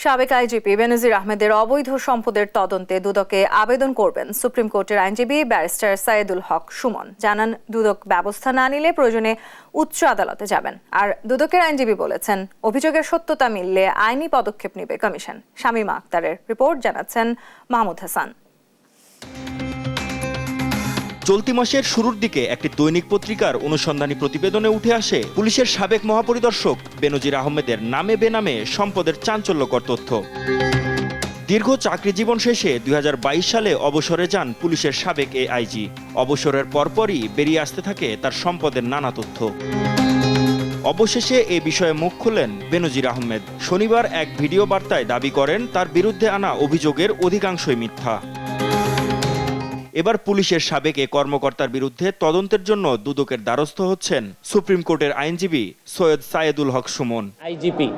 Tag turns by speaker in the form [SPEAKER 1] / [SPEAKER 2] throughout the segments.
[SPEAKER 1] সাবেক আইজিপি বেনজির আহমেদের অবৈধ সম্পদের তদন্তে দুদকে আবেদন করবেন সুপ্রিম কোর্টের আইনজীবী ব্যারিস্টার সাইদুল হক সুমন। জানান, দুদক ব্যবস্থা না নিলে প্রয়োজনে উচ্চ আদালতে যাবেন। আর দুদকের আইনজীবী বলেছেন, অভিযোগের সত্যতা মিললে আইনি পদক্ষেপ নেবে কমিশন। শামীমা আক্তারের রিপোর্ট, জানাচ্ছেন মাহমুদ হাসান।
[SPEAKER 2] চলতি মাসের শুরুর দিকে একটি দৈনিক পত্রিকার অনুসন্ধানী প্রতিবেদনে উঠে আসে পুলিশের সাবেক মহাপরিদর্শক বেনজির আহমেদের নামে বেনামে সম্পদের চাঞ্চল্যকর তথ্য। দীর্ঘ চাকরি জীবন শেষে 2022 সালে অবসরে যান পুলিশের সাবেক এআইজি। অবসরের পরপরই বেরিয়ে আসতে থাকে তার সম্পদের নানা তথ্য। অবশেষে এ বিষয়ে মুখ খুললেন বেনজির আহমেদ। শনিবার এক ভিডিও বার্তায় দাবি করেন তার বিরুদ্ধে আনা অভিযোগের অধিকাংশই মিথ্যা। এবার পুলিশের সাবেক এ কর্মকর্তার বিরুদ্ধে তদন্তের জন্য দুদকের দ্বারস্থ হচ্ছেন সুপ্রিম কোর্টের আইনজীবী সৈয়দ সাইদুল হক সুমন।
[SPEAKER 3] আইজিপি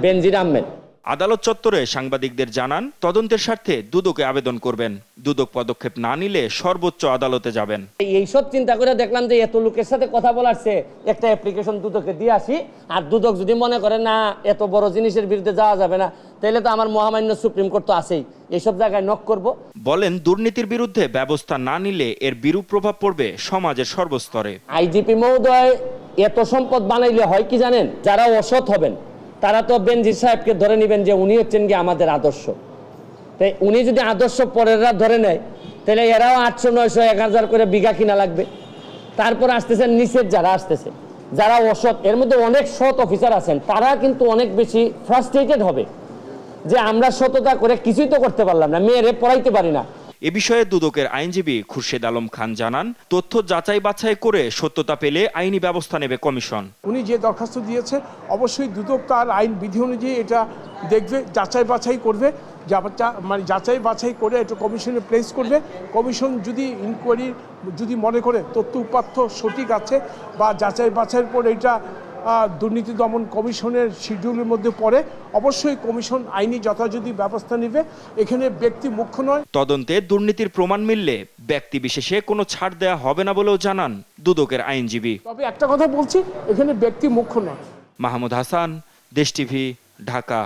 [SPEAKER 3] বেনজির আহমেদ
[SPEAKER 2] আদালত চত্বরে সাংবাদিকদের জানান, তদন্তের স্বার্থে দুদকে আবেদন করবেন। দুদক পদক্ষেপ না নিলে সর্বোচ্চ আদালতে যাবেন।
[SPEAKER 3] এইসব চিন্তা করে দেখলাম যে এত লোকের সাথে কথা বলার চেয়ে একটা অ্যাপ্লিকেশন দুদকে দিয়ে আসি। আর দুদক যদি মনে করে না এত বড় জিনিসের বিরুদ্ধে যাওয়া যাবে না, তাহলে তো আমার মহামান্য সুপ্রিম কোর্ট তো আছেই, এইসব জায়গায় নক করব।
[SPEAKER 2] বলেন, দুর্নীতির বিরুদ্ধে ব্যবস্থা না নিলে এর বিরূপ প্রভাব পড়বে সমাজের সর্বস্তরে।
[SPEAKER 3] আইজিপি মহোদয় এত সম্পদ বানাইলে হয় কি জানেন, যারা অসৎ হবেন তারা তো বেনজির সাহেবকে ধরে নেবেন যে উনি হচ্ছেন কি আমাদের আদর্শ। তাই উনি যদি আদর্শ পরেররা ধরে নেয়, তাহলে এরাও 800, 900, 1000 করে বিঘা কিনা লাগবে। তারপর আসতেছেন নিচের যারা আসতেছে, যারা অসৎ, এর মধ্যে অনেক সৎ অফিসার আছেন, তারা কিন্তু অনেক বেশি ফ্রাস্ট্রেটেড হবে যে আমরা সততা করে কিছুই তো করতে পারলাম না, মেয়েরে পড়াইতে পারি না।
[SPEAKER 2] এ বিষয়ে দুদকের আইনজীবী খুরশেদ আলম খান জানান, তথ্য যাচাই বাছাই করে সত্যতা পেলে আইনি ব্যবস্থা নেবে কমিশন।
[SPEAKER 4] উনি যে দরখাস্ত দিয়েছে, অবশ্যই দুদক তার আইন বিধি অনুযায়ী এটা দেখবে, যাচাই বাছাই করবে, মানে যাচাই বাছাই করে এটা কমিশনে প্লেস করবে। কমিশন যদি ইনকোয়ারি যদি মনে করে তথ্য উপাত্ত সঠিক আছে বা যাচাই বাছাইয়ের পর এটা দুর্নীতি দমন কমিশনের শিডিউলের মধ্যে পড়ে, অবশ্যই কমিশন আইনি যথাযথ ব্যবস্থা নেবে। এখানে ব্যক্তি মুখ্য নয়।
[SPEAKER 2] তদন্তে দুর্নীতির প্রমাণ মিললে ব্যক্তি বিশেষে কোনো ছাড় দেয়া হবে না বলেও জানান দুদকের আইনজীবী।
[SPEAKER 4] তবে একটা কথা বলছি, এখানে ব্যক্তি মুখ্য নয়।
[SPEAKER 2] মাহমুদ হাসান, দেশ টিভি, ঢাকা।